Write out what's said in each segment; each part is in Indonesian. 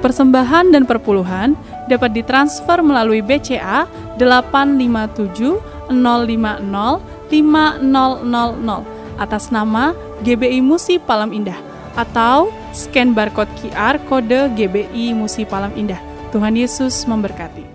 Persembahan dan perpuluhan dapat ditransfer melalui BCA 857 050 5000 atas nama GBI Musi Palem Indah atau scan barcode QR kode GBI Musi Palem Indah. Tuhan Yesus memberkati.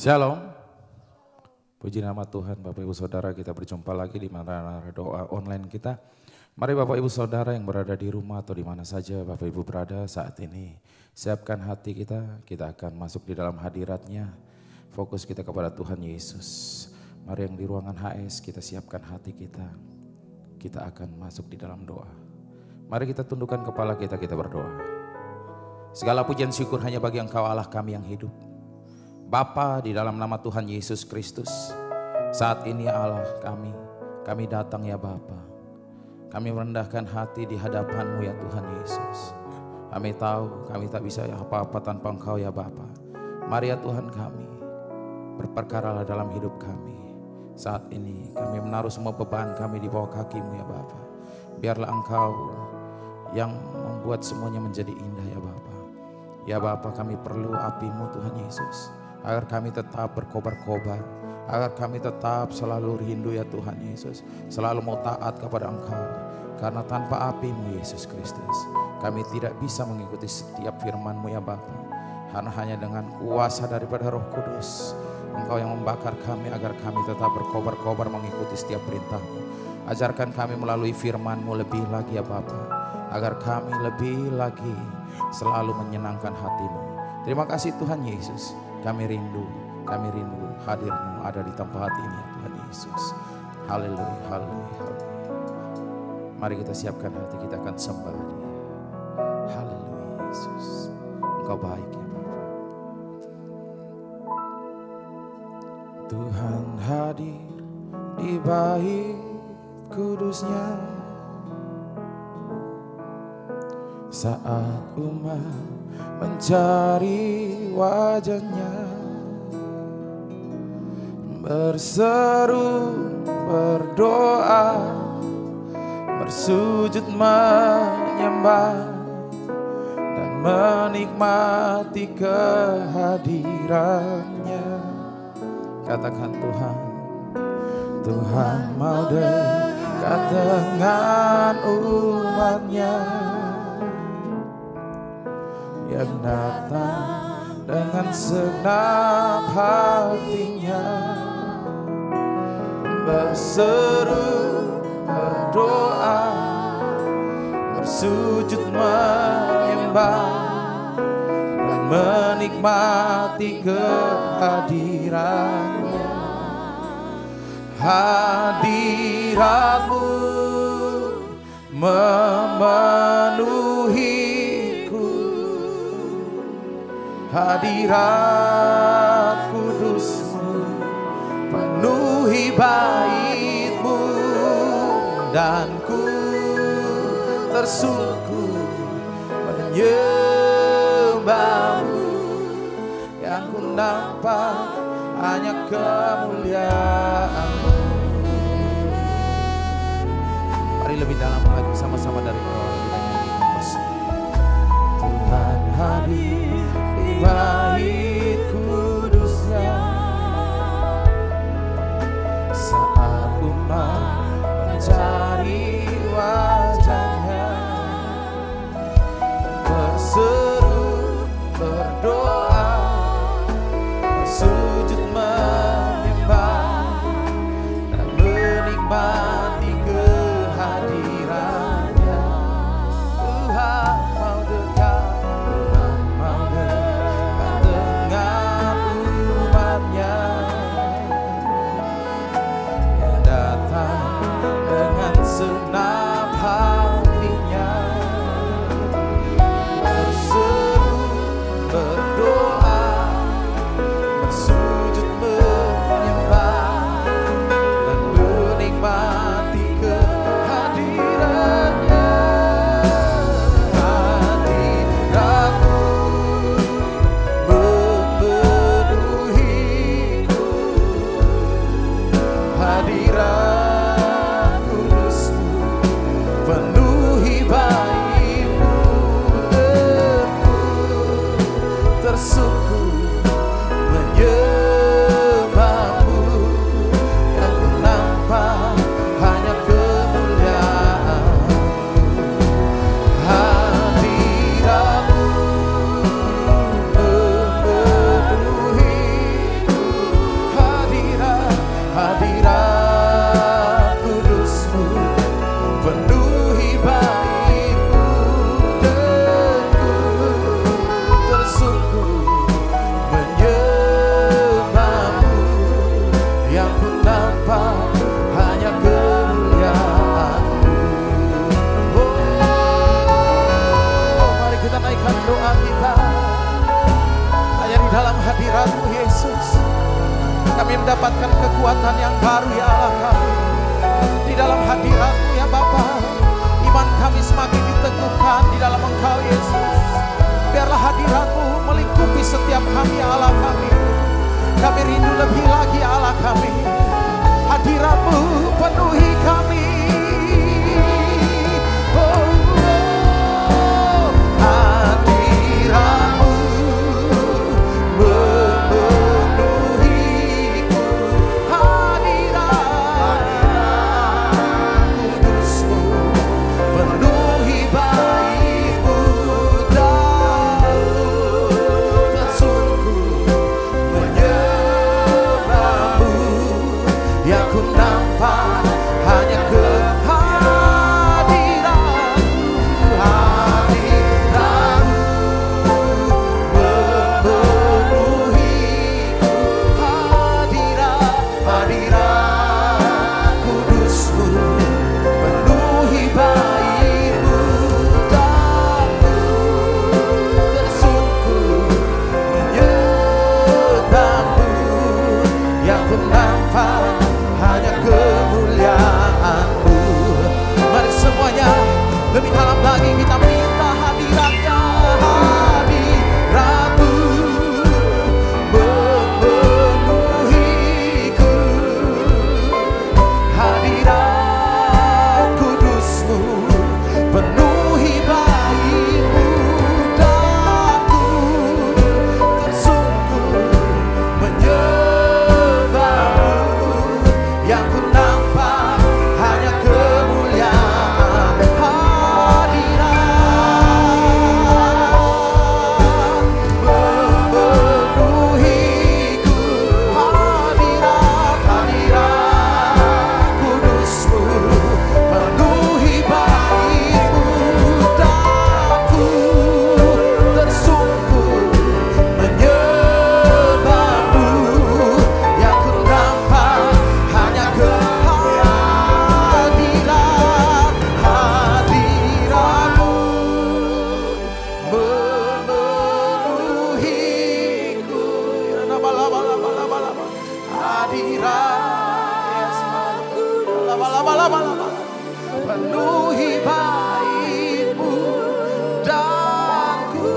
Shalom, puji nama Tuhan. Bapak Ibu Saudara, kita berjumpa lagi di mana doa online kita. Mari Bapak Ibu Saudara yang berada di rumah atau di mana saja Bapak Ibu berada saat ini, siapkan hati kita akan masuk di dalam hadiratnya. Fokus kita kepada Tuhan Yesus. Mari yang di ruangan HS kita siapkan hati kita akan masuk di dalam doa. Mari kita tundukkan kepala kita berdoa. Segala pujian syukur hanya bagi Engkau Allah kami yang hidup. Bapa, di dalam nama Tuhan Yesus Kristus, saat ini Allah kami datang ya Bapa. Kami merendahkan hati di hadapan-Mu ya Tuhan Yesus. Kami tahu kami tak bisa apa-apa tanpa Engkau ya Bapa. Mari ya Tuhan kami, berperkaralah dalam hidup kami. Saat ini kami menaruh semua beban kami di bawah kaki-Mu ya Bapa. Biarlah Engkau yang membuat semuanya menjadi indah ya Bapa. Ya Bapa, kami perlu api-Mu Tuhan Yesus, agar kami tetap berkobar-kobar, agar kami tetap selalu rindu ya Tuhan Yesus, selalu mau taat kepada Engkau. Karena tanpa api-Mu Yesus Kristus, kami tidak bisa mengikuti setiap firman-Mu ya Bapa. Karena hanya dengan kuasa daripada Roh Kudus, Engkau yang membakar kami agar kami tetap berkobar-kobar mengikuti setiap perintah-Mu. Ajarkan kami melalui firman-Mu lebih lagi ya Bapa, agar kami lebih lagi selalu menyenangkan hati-Mu. Terima kasih Tuhan Yesus. Kami rindu hadir-Mu ada di tempat ini ya Tuhan Yesus. Haleluya, haleluya, haleluya. Mari kita siapkan hati, kita akan sembah Dia. Haleluya Yesus, Engkau baik ya Bapa. Tuhan hadir di bait kudus-Nya saat umat mencari wajah-Nya, berseru, berdoa, bersujud menyembah dan menikmati kehadiran-Nya. Katakan Tuhan mau dekat dengan umat-Nya yang datang dengan segenap hatinya, berseru, berdoa, bersujud menyembah dan menikmati kehadiran-Nya. Hadirat-Mu memenuhiku. Hadirat kudus-Mu penuhi bait-Mu, dan ku tersungkur menyembah-Mu. Yang ku nampak hanya kemuliaan-Mu. Mari lebih dalam lagi sama-sama dari bawah kita nyanyikan bersama. Tuhan hadir di bait kudus-Nya, saat umat mencari wajah-Nya, berseru, berdoa, bersujud menyembah, dan menikmati kehadiran-Nya. Tuhan mau dekat, Tuhan mau dekat dengan umat-Nya. Dia datang dengan senang hatinya, berseru, berdoa, bersujud menyembah, dan menikmati kehadiran-Nya. Hadirat-Mu memenuhiku, hadirat kudus-Mu penuhi bait-Mu, dan ku tersungkur menyembah-Mu. Yang ku nampak hanya kemuliaan-Mu. Hadirat-Mu memenuhiku, hadirat kudus-Mu penuhi bait-Mu, dan ku tersungkur menyembah-Mu. Yang ku nampak hanya kemuliaan-Mu. Oh, mari kita naikkan doa kita. Hanya di dalam hadirat-Mu Yesus kami mendapatkan kekuatan yang baru, ya Allah kami. Di dalam hadirat-Mu ya Bapa, iman kami semakin diteguhkan di dalam Engkau Yesus. Biarlah hadirat-Mu melingkupi setiap kami, ya Allah kami. Kami rindu lebih lagi, ya Allah kami. Hadirat-Mu penuhi kami. Oh, hadirat-Mu memenuhiku, hadirat kudus-Mu penuhi bait-Mu, dan ku tersungkur menyembah-Mu. Yang ku nampak penuhi baik-Mu dan ku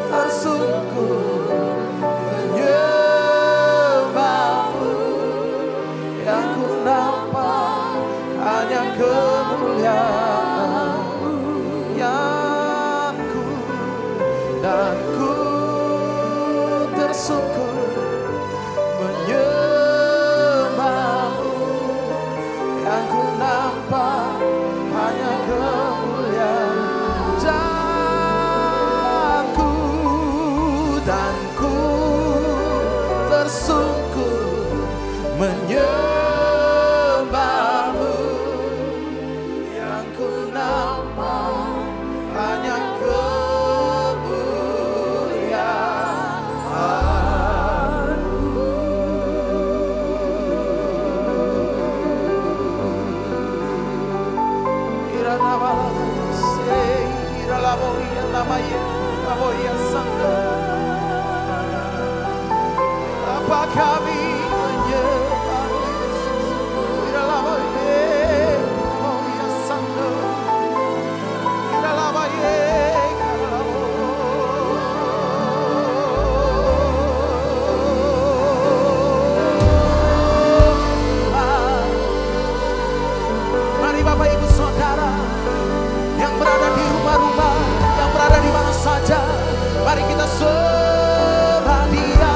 tersungkur menyembah-Mu, yang ku nampak hanya kemuliaan-Mu, yang ku dan ku tersungkur menyembah-Mu, yang ku nampak hanya kemuliaan, dan ku tersungkur menyembah-Mu, yang ku nampak hanya kemuliaan-Mu. Apa kami menyembah Yesus? Mari Bapak Ibu Saudara yang berada di rumah-rumah, yang berada di mana saja, mari kita sembah Dia.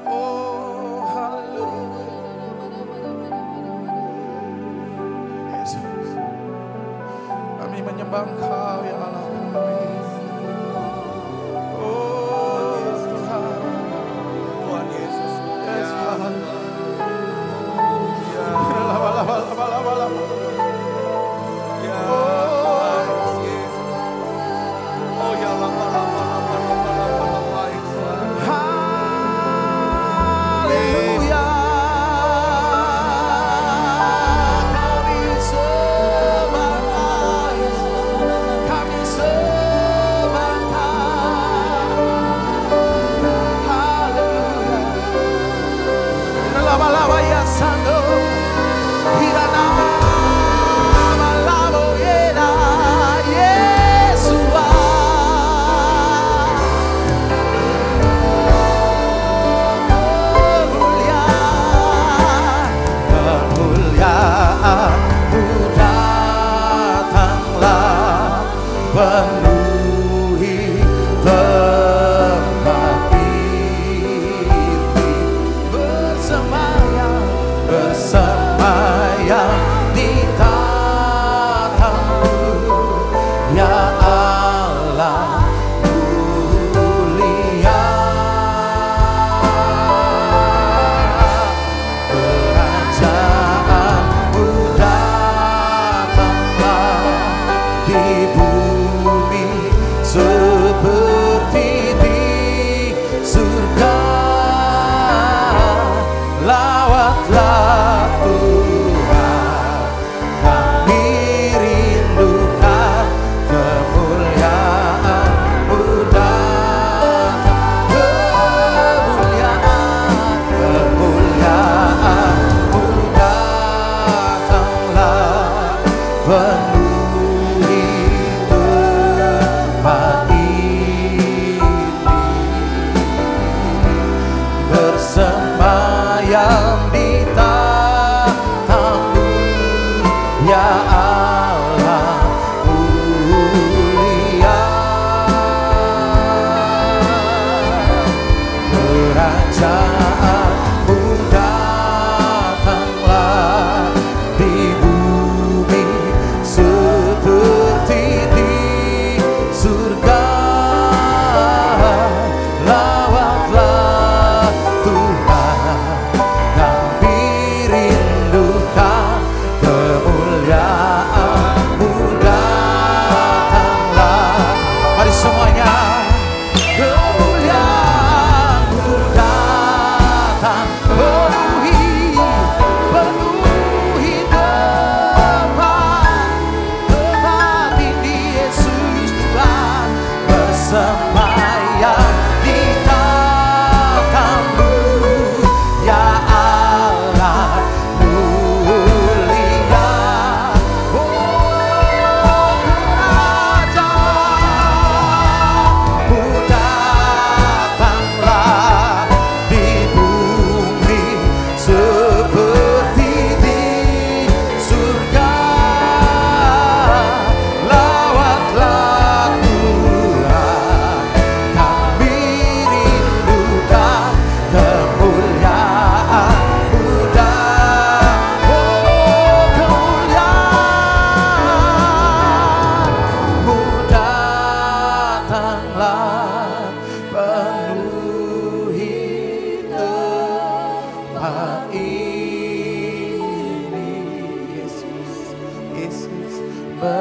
Oh, haleluya. Yesus, kami menyembah Engkau ya Allah kami. Oh Tuhan, Tuhan Yesus, Yesus.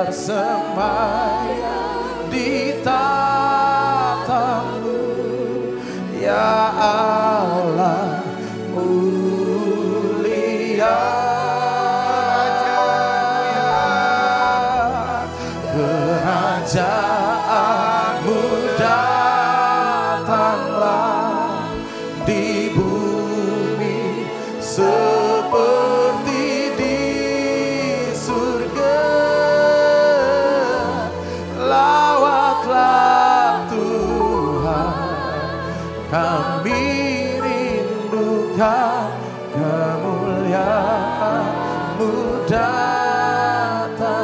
bersemayam di tatamu, ya Allah mulia. Kerajaanmu datanglah di bumi seperti di surga. Lawatlah Tuhan, kami rindukan kemuliaan-Mu datang.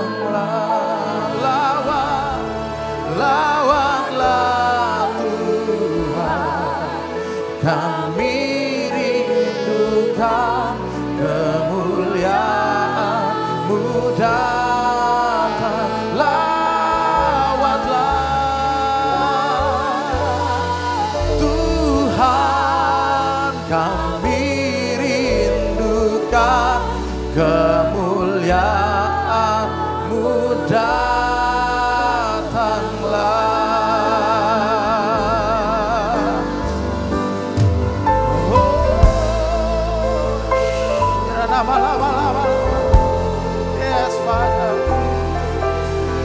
Yes, Father.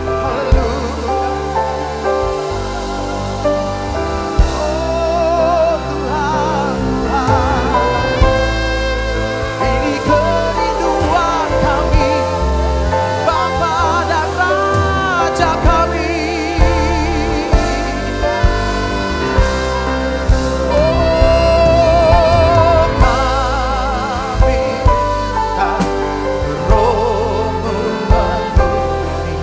Hallelujah. Oh Tuhan, ini kerinduan kami, Bapa dan Raja kami. Oh kami Roh-Mu memenuhi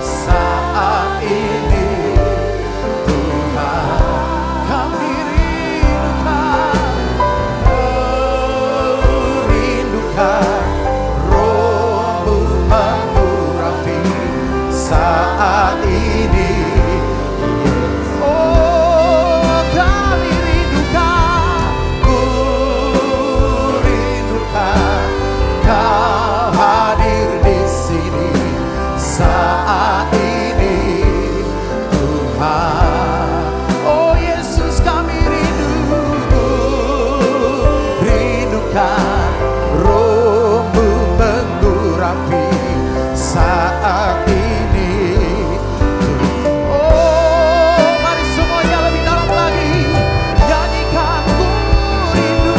saat ini, Tuhan. Kami rindukan Roh-Mu mengurapi saat ini. Oh kami rindukan, ku rindukan Kau hadir di sini saat ini, Tuhan. Oh Yesus, kami rindukan Roh-Mu mengurapi saat ini. Oh mari semuanya lebih dalam lagi nyanyikan, ku rindukan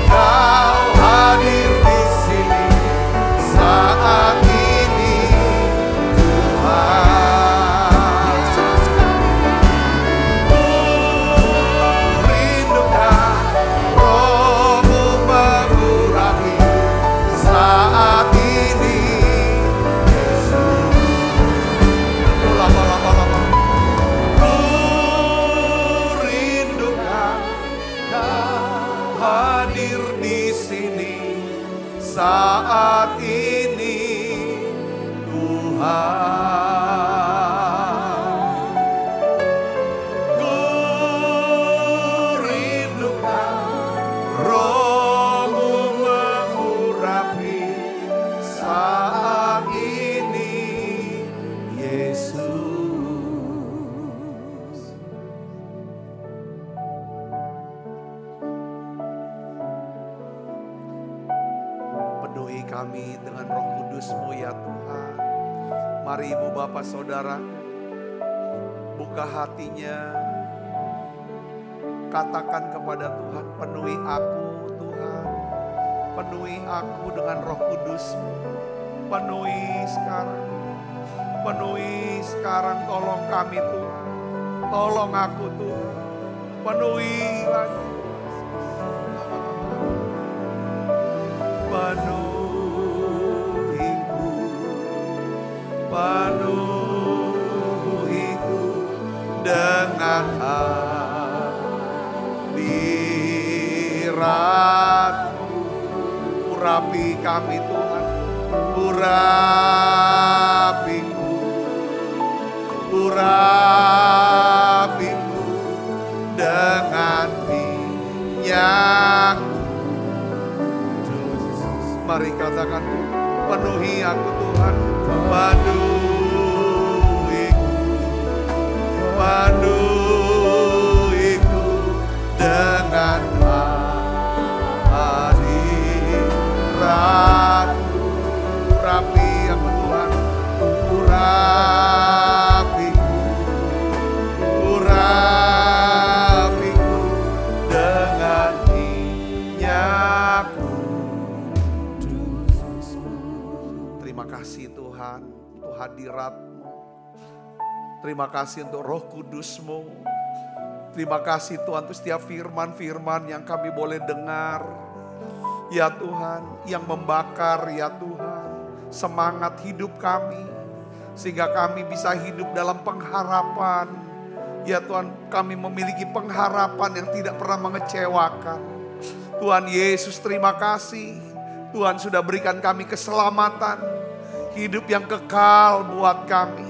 Kau hadir di sini saat ini, Tuhan. Yesus, rindukan Roh-Mu mengurapi saat ini, Yesus. Lama-lama-lama. Ku rindukan Kau hadir di sini saat ini, Tuhan. Ku rindukan Roh-Mu mengurapi saat ini, Yesus. Penuhi kami dengan Roh Kudus-Mu ya Tuhan. Mari Ibu Bapak Saudara buka hatinya, katakan kepada Tuhan, penuhi aku Tuhan, penuhi aku dengan Roh Kudus-Mu, penuhi sekarang, tolong kami Tuhan, tolong aku Tuhan, penuhi lagi. Penuhiku dengan hadirat-Mu. Urapi kami Tuhan, urapiku dengan minyak. Mari katakan, penuhi aku Tuhan, penuhiku dengan hadirat. Urapi aku Tuhan, urapiku dengan minyak. Terima kasih Tuhan untuk hadirat-Mu. Terima kasih untuk Roh Kudus-Mu. Terima kasih Tuhan untuk setiap firman-firman yang kami boleh dengar. Ya Tuhan, yang membakar ya Tuhan semangat hidup kami. Sehingga kami bisa hidup dalam pengharapan. Ya Tuhan, kami memiliki pengharapan yang tidak pernah mengecewakan. Tuhan Yesus, terima kasih. Tuhan sudah berikan kami keselamatan. Hidup yang kekal buat kami.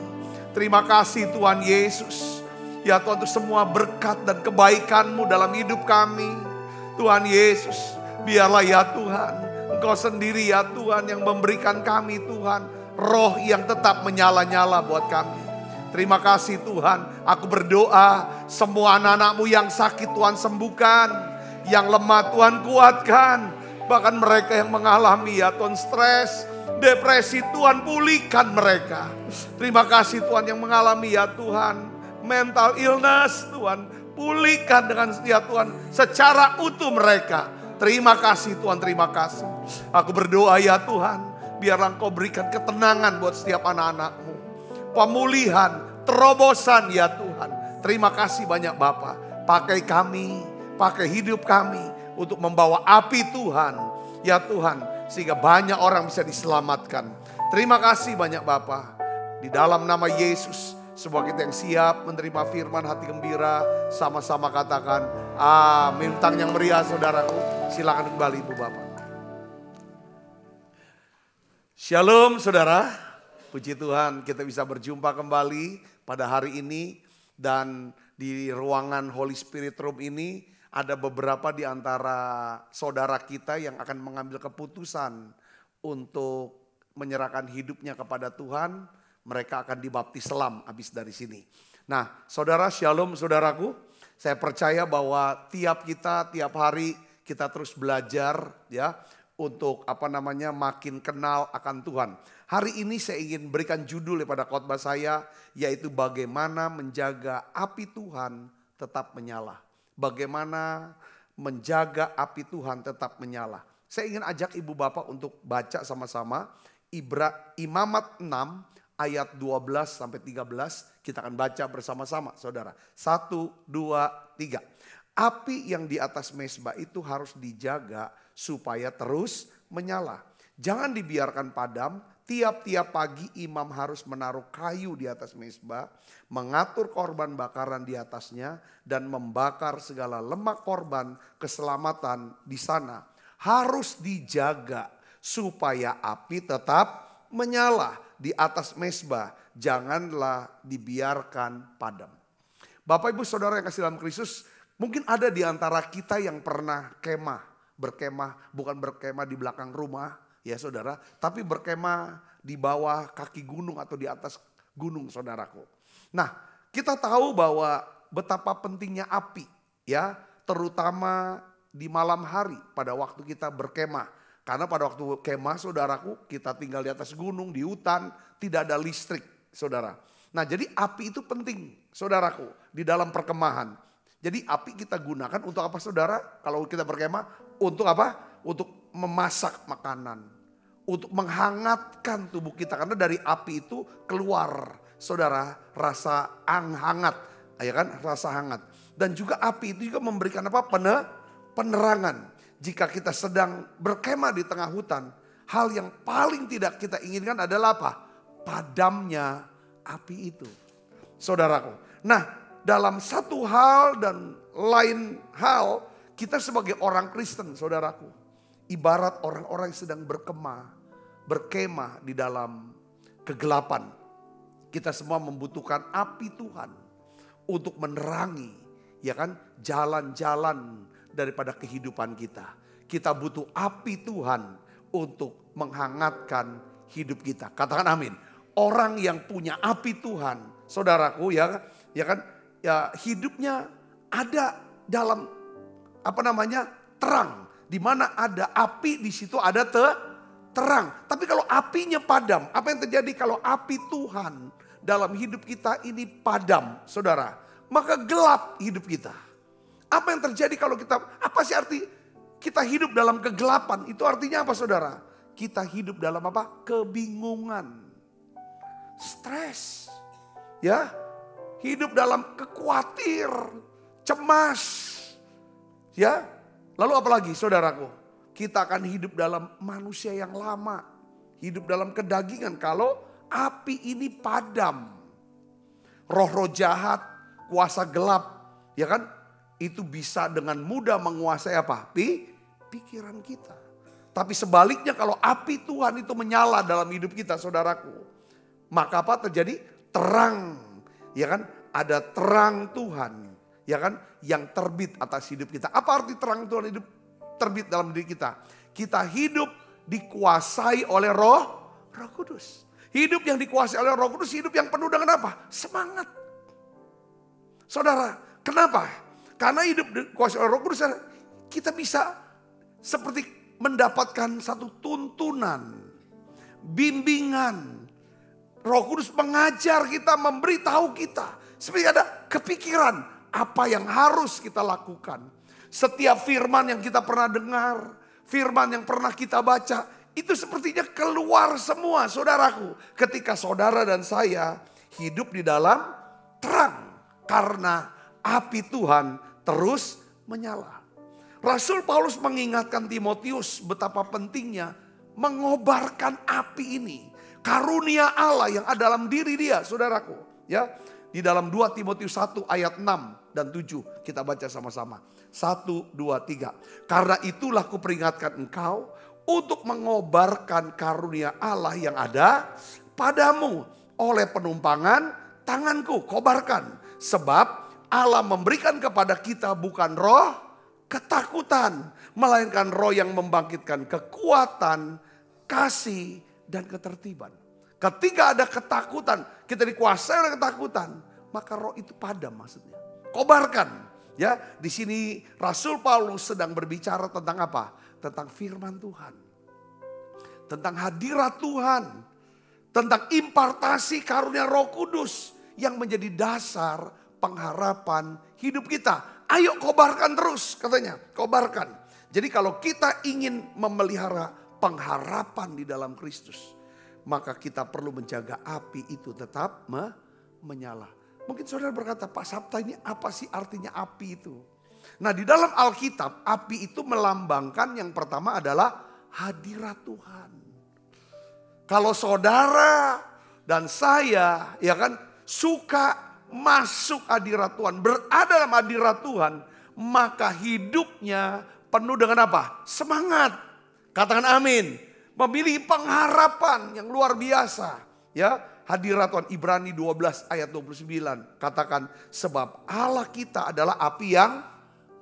Terima kasih Tuhan Yesus. Ya Tuhan, untuk semua berkat dan kebaikan-Mu dalam hidup kami. Tuhan Yesus, biarlah ya Tuhan, Engkau sendiri ya Tuhan yang memberikan kami Tuhan roh yang tetap menyala-nyala buat kami. Terima kasih Tuhan. Aku berdoa semua anak-anak-Mu yang sakit Tuhan sembuhkan. Yang lemah Tuhan kuatkan. Bahkan mereka yang mengalami ya Tuhan stres, depresi Tuhan pulihkan mereka. Terima kasih Tuhan yang mengalami ya Tuhan mental illness Tuhan. Pulihkan dengan ya Tuhan secara utuh mereka. Terima kasih Tuhan, terima kasih. Aku berdoa ya Tuhan, biarlah Engkau berikan ketenangan buat setiap anak-anak-Mu. Pemulihan, terobosan ya Tuhan. Terima kasih banyak Bapa. Pakai kami, pakai hidup kami untuk membawa api Tuhan. Ya Tuhan, sehingga banyak orang bisa diselamatkan. Terima kasih banyak Bapa. Di dalam nama Yesus, semua kita yang siap menerima firman hati gembira, sama-sama katakan amin. Tang yang meriah saudaraku, silakan kembali Ibu Bapak. Shalom saudara, puji Tuhan kita bisa berjumpa kembali pada hari ini. Dan di ruangan Holy Spirit Room ini ada beberapa di antara saudara kita yang akan mengambil keputusan untuk menyerahkan hidupnya kepada Tuhan. Mereka akan dibaptis selam habis dari sini. Nah saudara, shalom saudaraku. Saya percaya bahwa tiap hari kita terus belajar ya. Untuk makin kenal akan Tuhan. Hari ini saya ingin berikan judul pada khotbah saya. Yaitu bagaimana menjaga api Tuhan tetap menyala. Bagaimana menjaga api Tuhan tetap menyala. Saya ingin ajak ibu bapak untuk baca sama-sama. Imamat 6 ayat 12 sampai 13 kita akan baca bersama-sama saudara. 1, 2, 3. Api yang di atas mezbah itu harus dijaga supaya terus menyala. Jangan dibiarkan padam. Tiap-tiap pagi imam harus menaruh kayu di atas mezbah, mengatur korban bakaran di atasnya dan membakar segala lemak korban keselamatan di sana. Harus dijaga supaya api tetap menyala di atas mezbah, janganlah dibiarkan padam. Bapak ibu saudara yang kasih dalam Kristus, mungkin ada di antara kita yang pernah berkemah, bukan berkemah di belakang rumah ya saudara, tapi berkemah di bawah kaki gunung atau di atas gunung saudaraku. Nah kita tahu bahwa betapa pentingnya api ya, terutama di malam hari pada waktu kita berkemah. Karena pada waktu kemah saudaraku, kita tinggal di atas gunung, di hutan, tidak ada listrik saudara. Nah jadi api itu penting saudaraku di dalam perkemahan. Jadi api kita gunakan untuk apa saudara? Kalau kita berkemah untuk apa? Untuk memasak makanan. Untuk menghangatkan tubuh kita. Karena dari api itu keluar saudara rasa hangat. Ya kan? Rasa hangat. Dan juga api itu juga memberikan apa? Penerangan. Jika kita sedang berkemah di tengah hutan, hal yang paling tidak kita inginkan adalah apa? Padamnya api itu. Saudaraku. Nah, dalam satu hal dan lain hal, kita sebagai orang Kristen, saudaraku, ibarat orang-orang yang sedang berkemah di dalam kegelapan. Kita semua membutuhkan api Tuhan untuk menerangi, ya kan, jalan-jalan daripada kehidupan kita. Kita butuh api Tuhan untuk menghangatkan hidup kita. Katakan amin. Orang yang punya api Tuhan, saudaraku ya kan, ya hidupnya ada dalam terang. Di mana ada api di situ ada terang. Tapi kalau apinya padam, apa yang terjadi kalau api Tuhan dalam hidup kita ini padam, saudara? Maka gelap hidup kita. Apa yang terjadi kalau apa sih arti kita hidup dalam kegelapan? Itu artinya apa saudara? Kita hidup dalam apa? Kebingungan. Stres. Ya. Hidup dalam kekhawatir. Cemas. Ya. Lalu apa lagi saudaraku? Kita akan hidup dalam manusia yang lama. Hidup dalam kedagingan kalau api ini padam. Roh-roh jahat, kuasa gelap. Ya kan? Itu bisa dengan mudah menguasai apa? Pikiran kita. Tapi sebaliknya kalau api Tuhan itu menyala dalam hidup kita saudaraku. Maka apa terjadi? Terang. Ya kan? Ada terang Tuhan. Ya kan? Yang terbit atas hidup kita. Apa arti terang Tuhan hidup terbit dalam diri kita? Kita hidup dikuasai oleh Roh Kudus. Hidup yang dikuasai oleh Roh Kudus, hidup yang penuh dengan apa? Semangat. Saudara, kenapa? Karena hidup dikuasai oleh Roh Kudus, kita bisa seperti mendapatkan satu tuntunan, bimbingan. Roh Kudus mengajar kita, memberitahu kita. Seperti ada kepikiran apa yang harus kita lakukan. Setiap firman yang kita pernah dengar, firman yang pernah kita baca, itu sepertinya keluar semua, saudaraku. Ketika saudara dan saya hidup di dalam terang. Karena api Tuhan terus menyala. Rasul Paulus mengingatkan Timotius betapa pentingnya mengobarkan api ini. Karunia Allah yang ada dalam diri dia, saudaraku. Ya, di dalam 2 Timotius 1 ayat 6 dan 7 kita baca sama-sama. 1, 2, 3. Karena itulah kuperingatkan engkau untuk mengobarkan karunia Allah yang ada padamu oleh penumpangan tanganku. Kobarkan. Sebab Allah memberikan kepada kita bukan roh ketakutan, melainkan roh yang membangkitkan kekuatan, kasih, dan ketertiban. Ketika ada ketakutan, kita dikuasai oleh ketakutan, maka roh itu padam maksudnya. Kobarkan. Ya, di sini Rasul Paulus sedang berbicara tentang apa? Tentang firman Tuhan. Tentang hadirat Tuhan. Tentang impartasi karunia Roh Kudus yang menjadi dasar pengharapan hidup kita. Ayo kobarkan terus katanya, kobarkan. Jadi kalau kita ingin memelihara pengharapan di dalam Kristus, maka kita perlu menjaga api itu tetap menyala. Mungkin saudara berkata, Pak Sabta ini apa sih artinya api itu? Nah di dalam Alkitab api itu melambangkan yang pertama adalah hadirat Tuhan. Kalau saudara dan saya ya kan suka masuk hadirat Tuhan, berada dalam hadirat Tuhan, maka hidupnya penuh dengan apa? Semangat. Katakan amin. Memiliki pengharapan yang luar biasa. Ya, hadirat Tuhan. Ibrani 12 ayat 29 katakan sebab Allah kita adalah api yang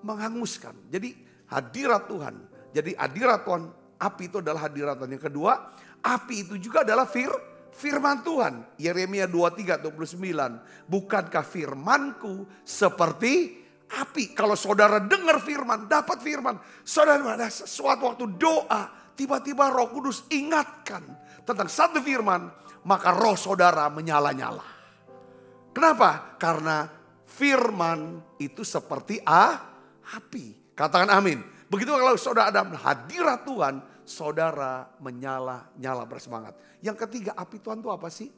menghanguskan. Jadi hadirat Tuhan. Jadi hadirat Tuhan, api itu adalah hadirat Tuhan. Yang kedua, api itu juga adalah firman Tuhan. Yeremia 23:29. Bukankah firmanku seperti api? Kalau saudara dengar firman, dapat firman. Saudara ada suatu waktu doa, tiba-tiba Roh Kudus ingatkan tentang satu firman, maka roh saudara menyala-nyala. Kenapa? Karena firman itu seperti api. Katakan amin. Begitu kalau saudara ada hadirat Tuhan, saudara menyala-nyala bersemangat. Yang ketiga, api Tuhan itu apa sih?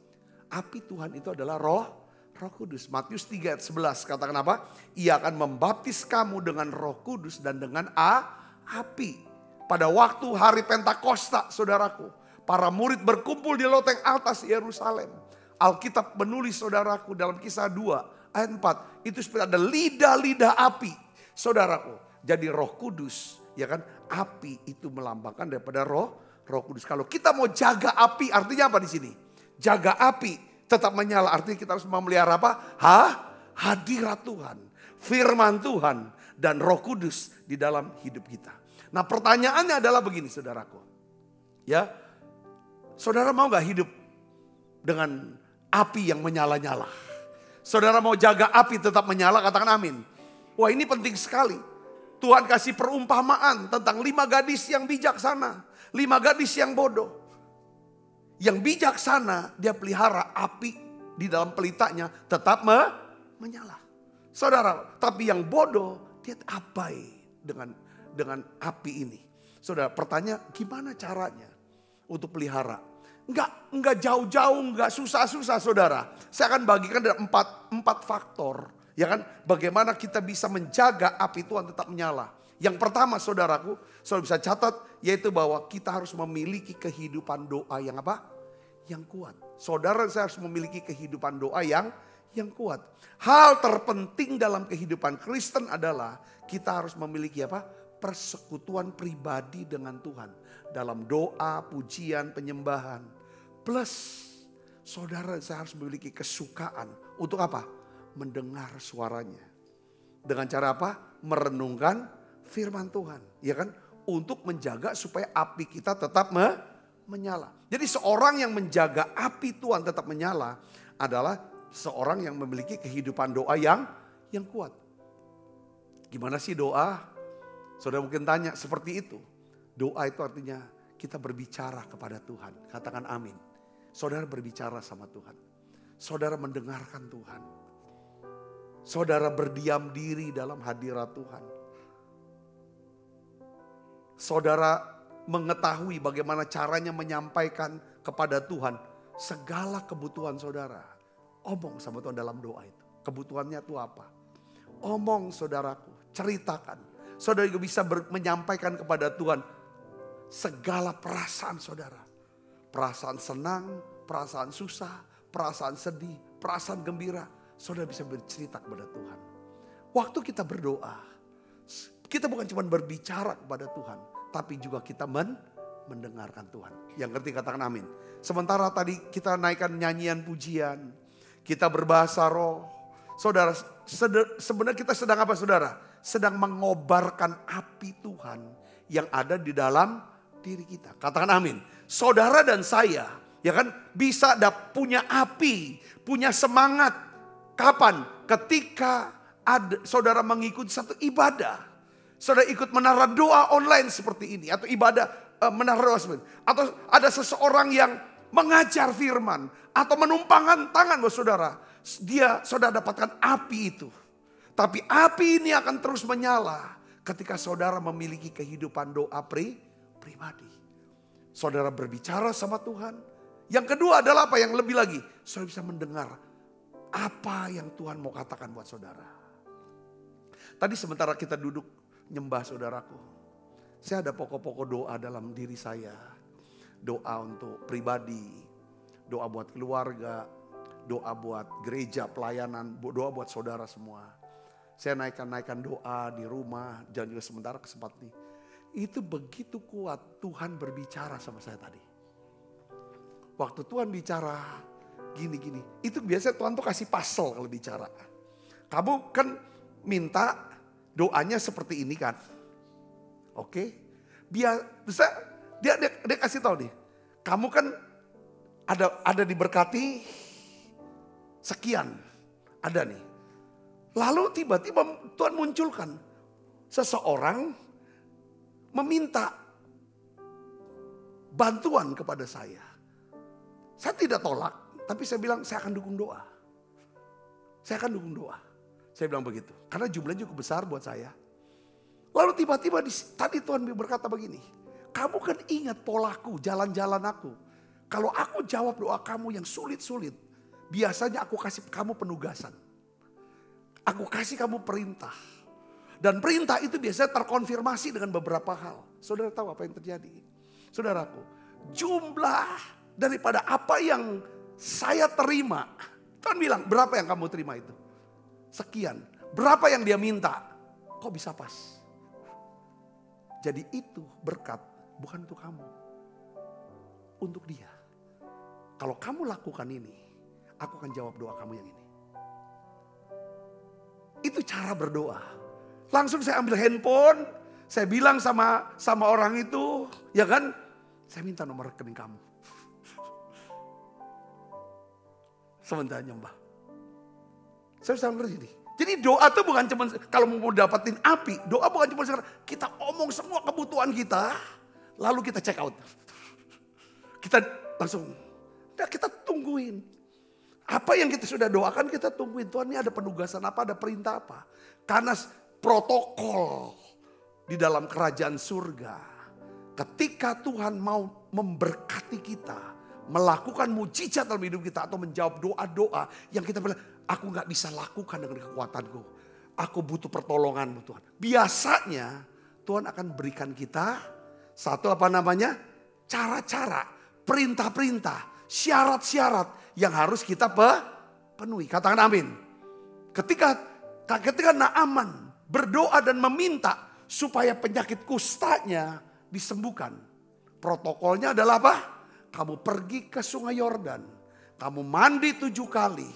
Api Tuhan itu adalah Roh Kudus. Matius 3 ayat 11 katakan apa? Ia akan membaptis kamu dengan Roh Kudus dan dengan api. Pada waktu hari Pentakosta, saudaraku, para murid berkumpul di loteng atas Yerusalem. Alkitab menulis, saudaraku, dalam Kisah 2 ayat 4, itu seperti ada lidah-lidah api, saudaraku. Jadi Roh Kudus, ya kan? Api itu melambangkan daripada Roh Kudus. Kalau kita mau jaga api, artinya apa di sini? Jaga api tetap menyala, artinya kita harus memelihara apa? Hadirat Tuhan, firman Tuhan, dan Roh Kudus di dalam hidup kita. Nah pertanyaannya adalah begini, saudaraku. Ya, saudara mau gak hidup dengan api yang menyala-nyala? Saudara mau jaga api tetap menyala? Katakan amin. Wah, ini penting sekali. Tuhan kasih perumpamaan tentang 5 gadis yang bijaksana, 5 gadis yang bodoh. Yang bijaksana dia pelihara api di dalam pelitanya tetap menyala. Saudara, tapi yang bodoh dia abai dengan api ini. Saudara, pertanyaan gimana caranya untuk pelihara? Enggak jauh-jauh, enggak susah-susah, saudara. Saya akan bagikan ada 4 faktor. Ya kan, bagaimana kita bisa menjaga api Tuhan tetap menyala. Yang pertama, saudaraku, saudara bisa catat, yaitu bahwa kita harus memiliki kehidupan doa yang apa? Yang kuat. Saudara, saya harus memiliki kehidupan doa yang kuat. Hal terpenting dalam kehidupan Kristen adalah kita harus memiliki apa? Persekutuan pribadi dengan Tuhan. Dalam doa, pujian, penyembahan. Plus, saudara, saya harus memiliki kesukaan. Untuk apa? Mendengar suaranya. Dengan cara apa? Merenungkan firman Tuhan. Ya kan? untuk menjaga supaya api kita tetap menyala. Jadi seorang yang menjaga api Tuhan tetap menyala adalah seorang yang memiliki kehidupan doa yang kuat. Gimana sih doa? Saudara mungkin tanya seperti itu. Doa itu artinya kita berbicara kepada Tuhan. Katakan amin. Saudara berbicara sama Tuhan. Saudara mendengarkan Tuhan. Saudara berdiam diri dalam hadirat Tuhan. Saudara mengetahui bagaimana caranya menyampaikan kepada Tuhan segala kebutuhan saudara. Omong sama Tuhan dalam doa itu. Kebutuhannya itu apa? Omong saudaraku, ceritakan. Saudara juga bisa menyampaikan kepada Tuhan segala perasaan saudara. Perasaan senang, perasaan susah, perasaan sedih, perasaan gembira. Saudara bisa bercerita kepada Tuhan. Waktu kita berdoa, kita bukan cuma berbicara kepada Tuhan, tapi juga kita mendengarkan Tuhan. Yang ngerti katakan amin. Sementara tadi kita naikkan nyanyian pujian, kita berbahasa roh. Saudara, sebenarnya kita sedang apa saudara? Sedang mengobarkan api Tuhan yang ada di dalam diri kita. Katakan amin. Saudara dan saya, ya kan, bisa punya api, punya semangat. Kapan? Ketika saudara mengikuti satu ibadah. Saudara ikut menara doa online seperti ini. Atau ibadah menara doa seperti ini. Atau ada seseorang yang mengajar firman. Atau menumpangkan tangan buat saudara. Saudara dapatkan api itu. Tapi api ini akan terus menyala ketika saudara memiliki kehidupan doa pribadi. Saudara berbicara sama Tuhan. Yang kedua adalah apa? Yang lebih lagi. Saudara bisa mendengar apa yang Tuhan mau katakan buat saudara. Tadi sementara kita duduk nyembah saudaraku. Saya ada pokok-pokok doa dalam diri saya. Doa untuk pribadi. Doa buat keluarga. Doa buat gereja, pelayanan. Doa buat saudara semua. Saya naikkan doa di rumah. Dan juga sementara kesempatan ini. Itu begitu kuat Tuhan berbicara sama saya tadi. Waktu Tuhan bicara gini. Itu biasanya Tuhan tuh kasih puzzle kalau bicara. Kamu kan minta doanya seperti ini kan. Oke. Bisa dia kasih tahu nih. Kamu kan ada diberkati sekian. Ada nih. Lalu tiba-tiba Tuhan munculkan seseorang meminta bantuan kepada saya. Saya tidak tolak, tapi saya bilang saya akan dukung doa. Saya akan dukung doa. Saya bilang begitu, karena jumlahnya cukup besar buat saya. Lalu tiba-tiba tadi Tuhan berkata begini, kamu kan ingat polaku, jalan-jalan aku. Kalau aku jawab doa kamu yang sulit-sulit, biasanya aku kasih kamu penugasan. Aku kasih kamu perintah. Dan perintah itu biasanya terkonfirmasi dengan beberapa hal. Saudara tahu apa yang terjadi? Saudaraku, jumlah daripada apa yang saya terima. Tuhan bilang, berapa yang kamu terima itu? Sekian. Berapa yang dia minta? Kok bisa pas? Jadi itu berkat bukan untuk kamu. Untuk dia. Kalau kamu lakukan ini, aku akan jawab doa kamu yang ini. Itu cara berdoa. Langsung saya ambil handphone, saya bilang sama orang itu, ya kan, saya minta nomor rekening kamu. Sementara nyembah. Saya bisa ngerti. Jadi doa itu bukan cuma kalau mau dapetin api, doa bukan cuma sekarang kita omong semua kebutuhan kita, lalu kita check out. Kita langsung, kita tungguin. Apa yang kita sudah doakan kita tungguin. Tuhan ini ada penugasan apa, ada perintah apa. Karena protokol di dalam kerajaan surga. Ketika Tuhan mau memberkati kita, melakukan mujizat dalam hidup kita atau menjawab doa-doa yang kita bilang, aku gak bisa lakukan dengan kekuatanku. Aku butuh pertolonganmu Tuhan. Biasanya Tuhan akan berikan kita satu apa namanya? Cara-cara, perintah-perintah, syarat-syarat yang harus kita penuhi. Katakan amin. Ketika Naaman berdoa dan meminta supaya penyakit kustanya disembuhkan. Protokolnya adalah apa? Kamu pergi ke sungai Yordan. Kamu mandi 7 kali.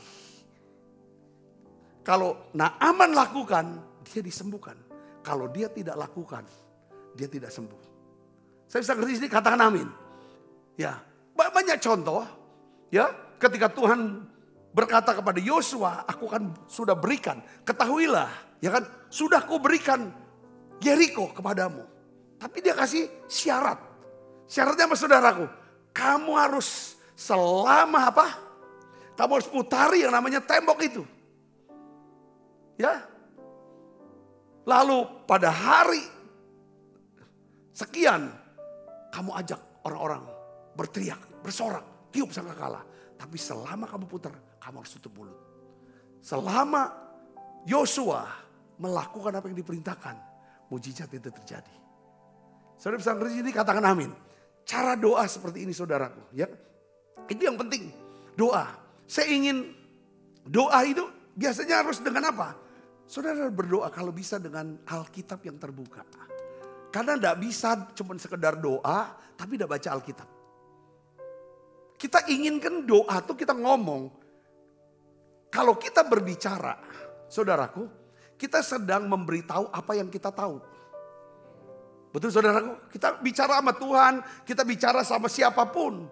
Kalau Naaman lakukan, dia disembuhkan. Kalau dia tidak lakukan, dia tidak sembuh. Saya bisa ngerti sini, katakan amin. Ya, banyak contoh ya, ketika Tuhan berkata kepada Yosua, aku kan sudah berikan, ketahuilah, ya kan, sudah ku berikan Yeriko kepadamu. Tapi dia kasih syarat. Syaratnya apa saudaraku? Kamu harus selama apa? Kamu harus putari yang namanya tembok itu. Ya. Lalu pada hari sekian, kamu ajak orang-orang berteriak, bersorak, tiup sangkakala. Tapi selama kamu putar, kamu harus tutup mulut. Selama Yosua melakukan apa yang diperintahkan, mujizat itu terjadi. Saudara bisa ngerti ini, katakan amin. Cara doa seperti ini saudaraku. Ya, itu yang penting. Doa. Saya ingin doa itu biasanya harus dengan apa? Saudara berdoa kalau bisa dengan Alkitab yang terbuka. Karena tidak bisa cuma sekedar doa, tapi tidak baca Alkitab. Kita inginkan doa tuh kita ngomong. Kalau kita berbicara, saudaraku, kita sedang memberitahu apa yang kita tahu. Betul saudaraku? Kita bicara sama Tuhan, kita bicara sama siapapun.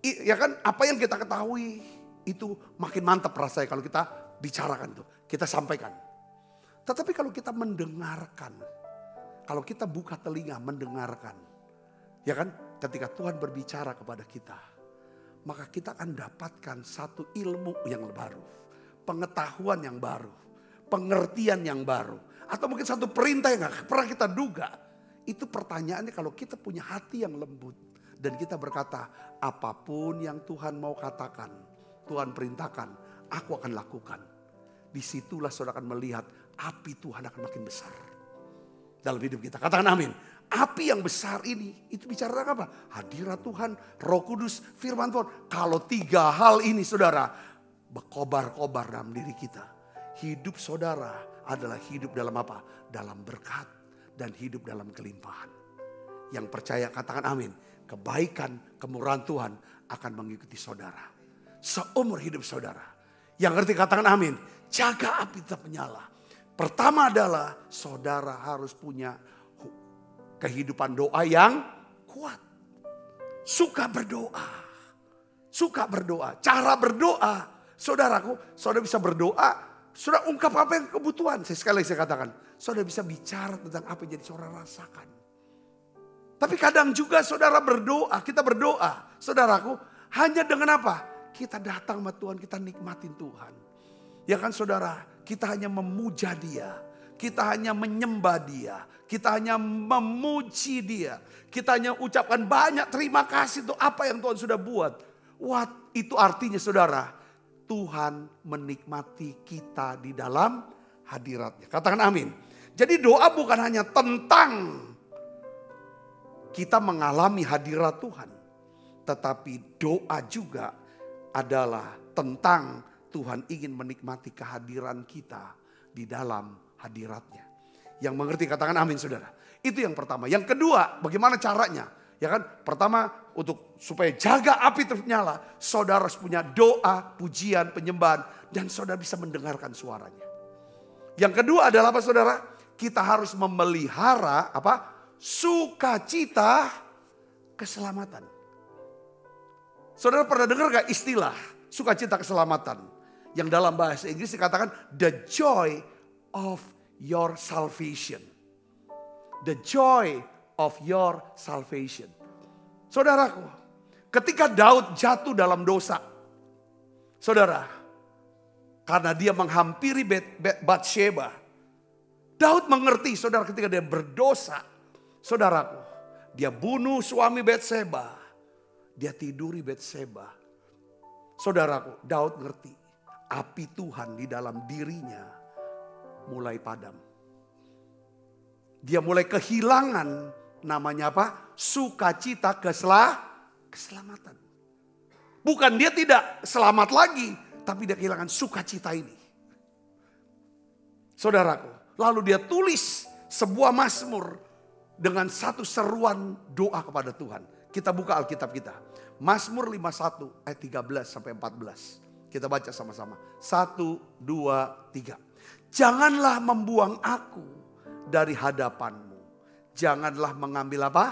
Ya kan, apa yang kita ketahui itu makin mantap rasanya kalau kita bicarakan tuh, kita sampaikan. Tetapi kalau kita mendengarkan, kalau kita buka telinga mendengarkan, ya kan, ketika Tuhan berbicara kepada kita, maka kita akan dapatkan satu ilmu yang baru, pengetahuan yang baru, pengertian yang baru, atau mungkin satu perintah yang gak pernah kita duga. Itu pertanyaannya kalau kita punya hati yang lembut dan kita berkata, apapun yang Tuhan mau katakan, Tuhan perintahkan, aku akan lakukan. Disitulah saudara akan melihat api Tuhan akan makin besar dalam hidup kita. Katakan amin. Api yang besar ini, itu bicara apa? Hadirat Tuhan, Roh Kudus, firman Tuhan. Kalau 3 hal ini saudara, berkobar-kobar dalam diri kita. Hidup saudara adalah hidup dalam apa? Dalam berkat dan hidup dalam kelimpahan. Yang percaya katakan amin. Kebaikan, kemurahan Tuhan akan mengikuti saudara. Seumur hidup saudara. Yang ngerti katakan amin. Jaga api tetap menyala. Pertama adalah saudara harus punya kehidupan doa yang kuat. Suka berdoa. Suka berdoa. Cara berdoa. Saudaraku, saudara bisa berdoa. Saudara ungkap apa yang kebutuhan. Sekali lagi saya katakan. Saudara bisa bicara tentang apa yang jadi saudara rasakan. Tapi kadang juga saudara berdoa. Kita berdoa. Saudaraku, hanya dengan apa? Kita datang sama Tuhan, kita nikmatin Tuhan. Ya kan saudara, kita hanya memuja Dia. Kita hanya menyembah Dia. Kita hanya memuji Dia. Kita hanya ucapkan banyak terima kasih untuk apa yang Tuhan sudah buat. Wah, itu artinya saudara, Tuhan menikmati kita di dalam hadirat-Nya. Katakan amin. Jadi doa bukan hanya tentang kita mengalami hadirat Tuhan. Tetapi doa juga adalah tentang Tuhan ingin menikmati kehadiran kita di dalam hadirat-Nya. Yang mengerti katakan amin saudara. Itu yang pertama. Yang kedua, bagaimana caranya? Ya kan, pertama untuk supaya jaga api terus nyala, saudara harus punya doa, pujian, penyembahan, dan saudara bisa mendengarkan suaranya. Yang kedua adalah apa saudara? Kita harus memelihara apa? Sukacita keselamatan. Saudara pernah dengar gak istilah sukacita keselamatan? Yang dalam bahasa Inggris dikatakan the joy of your salvation. The joy of your salvation. Saudaraku, ketika Daud jatuh dalam dosa, saudara, karena dia menghampiri Batsheba, Daud mengerti, saudara, ketika dia berdosa, saudaraku, dia bunuh suami Batsheba, dia tiduri Batsheba. Saudaraku, Daud ngerti, api Tuhan di dalam dirinya mulai padam. Dia mulai kehilangan namanya apa? Sukacita keselamatan. Bukan dia tidak selamat lagi, tapi dia kehilangan sukacita ini. Saudaraku, lalu dia tulis sebuah mazmur dengan satu seruan doa kepada Tuhan. Kita buka Alkitab kita. Mazmur 51 ayat 13 sampai 14. Kita baca sama-sama. 1, 2, 3. Janganlah membuang aku dari hadapanmu. janganlah mengambil apa?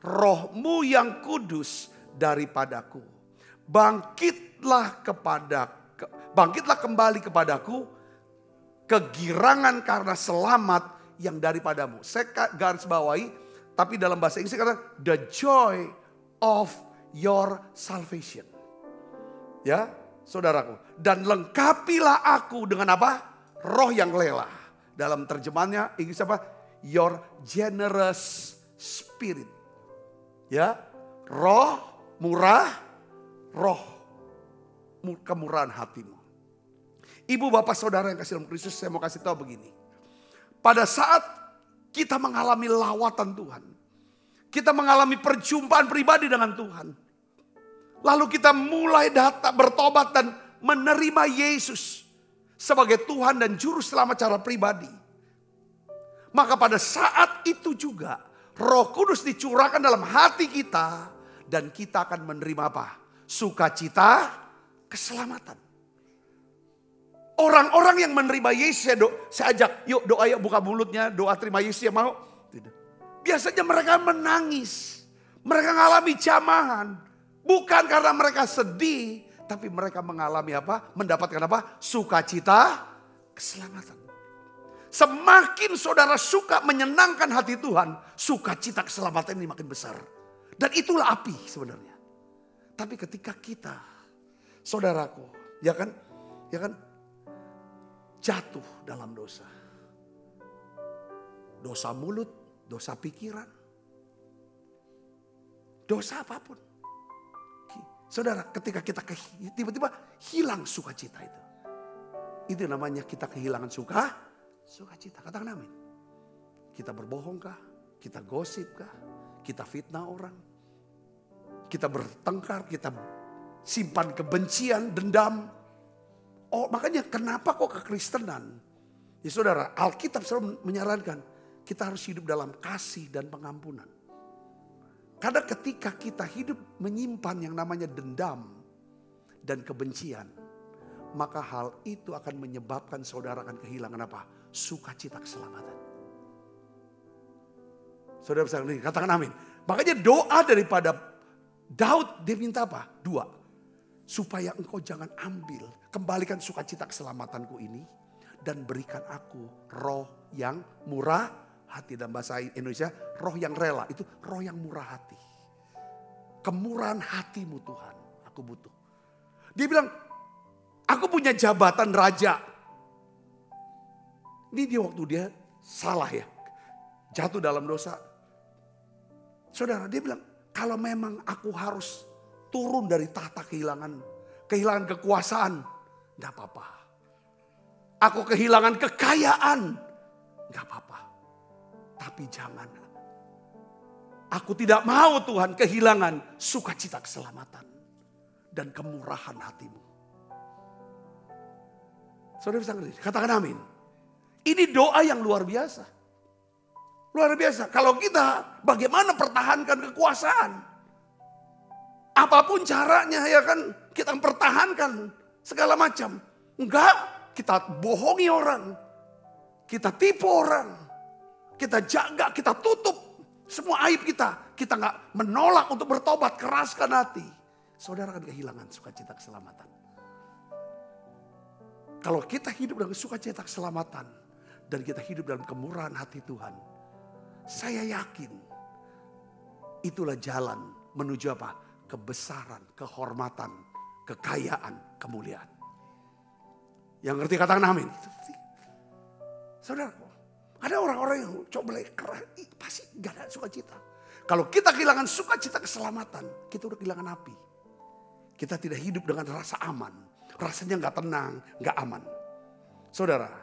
Rohmu yang kudus daripadaku. Bangkitlah kembali kepadaku kegirangan karena selamat yang daripadamu. Saya garis bawahi, tapi dalam bahasa Inggris kata the joy of your salvation. Ya, saudaraku. Dan lengkapilah aku dengan apa? Roh yang rela. Dalam terjemahannya Inggris apa? Your generous spirit. Ya, roh murah, roh kemurahan hatimu. Ibu bapak saudara yang kasih dalam Kristus, saya mau kasih tahu begini. Pada saat kita mengalami lawatan Tuhan, kita mengalami perjumpaan pribadi dengan Tuhan, lalu kita mulai bertobat dan menerima Yesus sebagai Tuhan dan Juru Selamat secara pribadi. Maka pada saat itu juga Roh Kudus dicurahkan dalam hati kita dan kita akan menerima apa? Sukacita, keselamatan. Orang-orang yang menerima Yesus, saya ajak, yuk doa, yuk buka mulutnya, doa terima Yesus, ya mau? Biasanya mereka menangis, mereka mengalami jamahan. Bukan karena mereka sedih, tapi mereka mengalami apa? Mendapatkan apa? Sukacita, keselamatan. Semakin saudara suka menyenangkan hati Tuhan, sukacita keselamatan ini makin besar. Dan itulah api sebenarnya. Tapi ketika kita, saudaraku, ya kan, jatuh dalam dosa. Dosa mulut, dosa pikiran, dosa apapun. Saudara, ketika kita tiba-tiba hilang sukacita itu. Itu namanya kita kehilangan sukacita. Katakan amin. Kita berbohongkah? Kita gosipkah? Kita fitnah orang? Kita bertengkar? Kita simpan kebencian, dendam? Oh, makanya kenapa kok kekristenan? Ya saudara, Alkitab selalu menyarankan kita harus hidup dalam kasih dan pengampunan. Karena ketika kita hidup menyimpan yang namanya dendam dan kebencian, maka hal itu akan menyebabkan saudara akan kehilangan apa? Sukacita keselamatan. Saudara bisa katakan amin. Makanya doa daripada Daud dia minta apa? 2. Supaya engkau jangan ambil, kembalikan sukacita keselamatanku ini dan berikan aku roh yang murah hati. Dalam bahasa Indonesia, roh yang rela, itu roh yang murah hati. Kemurahan hatimu Tuhan, aku butuh. Dia bilang, aku punya jabatan raja. Ini dia waktu dia salah ya, jatuh dalam dosa. Saudara, dia bilang, kalau memang aku harus turun dari tahta kehilangan kekuasaan, enggak apa-apa. Aku kehilangan kekayaan, enggak apa-apa. Tapi jangan. Aku tidak mau Tuhan kehilangan sukacita keselamatan dan kemurahan hatimu. Saudara bisa ngerti? Katakan amin. Ini doa yang luar biasa. Luar biasa. Kalau kita bagaimana pertahankan kekuasaan? Apapun caranya ya kan, kita pertahankan segala macam. Enggak, kita bohongi orang. Kita tipu orang. Kita jaga, kita tutup semua aib kita. Kita enggak menolak untuk bertobat, keraskan hati. Saudara akan kehilangan sukacita keselamatan. Kalau kita hidup dengan sukacita keselamatan dan kita hidup dalam kemurahan hati Tuhan, saya yakin itulah jalan menuju apa? Kebesaran, kehormatan, kekayaan, kemuliaan. Yang ngerti katakan amin. Saudara, ada orang-orang yang coba keras, pasti gak ada sukacita. Kalau kita kehilangan sukacita keselamatan, kita udah kehilangan api. Kita tidak hidup dengan rasa aman. Rasanya gak tenang, gak aman. Saudara,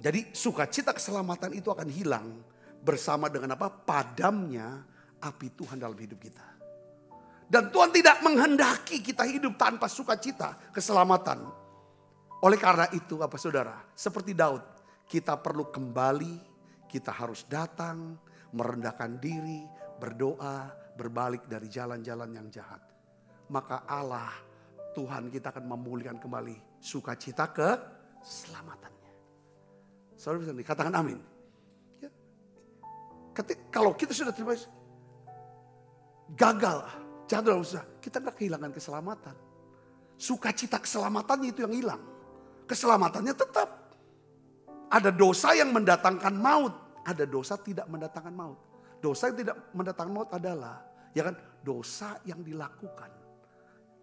jadi sukacita keselamatan itu akan hilang bersama dengan apa? Padamnya api Tuhan dalam hidup kita. Dan Tuhan tidak menghendaki kita hidup tanpa sukacita keselamatan. Oleh karena itu apa saudara? Seperti Daud, kita perlu kembali, kita harus datang, merendahkan diri, berdoa, berbalik dari jalan-jalan yang jahat. Maka Allah, Tuhan kita akan memulihkan kembali sukacita keselamatannya. Saudara bisa katakan amin. Ya. Kalau kita sudah terima gagal, jatuh dalam usaha, kita nggak kehilangan keselamatan. Sukacita keselamatannya itu yang hilang. Keselamatannya tetap. Ada dosa yang mendatangkan maut, ada dosa tidak mendatangkan maut. Dosa yang tidak mendatangkan maut adalah, ya kan, dosa yang dilakukan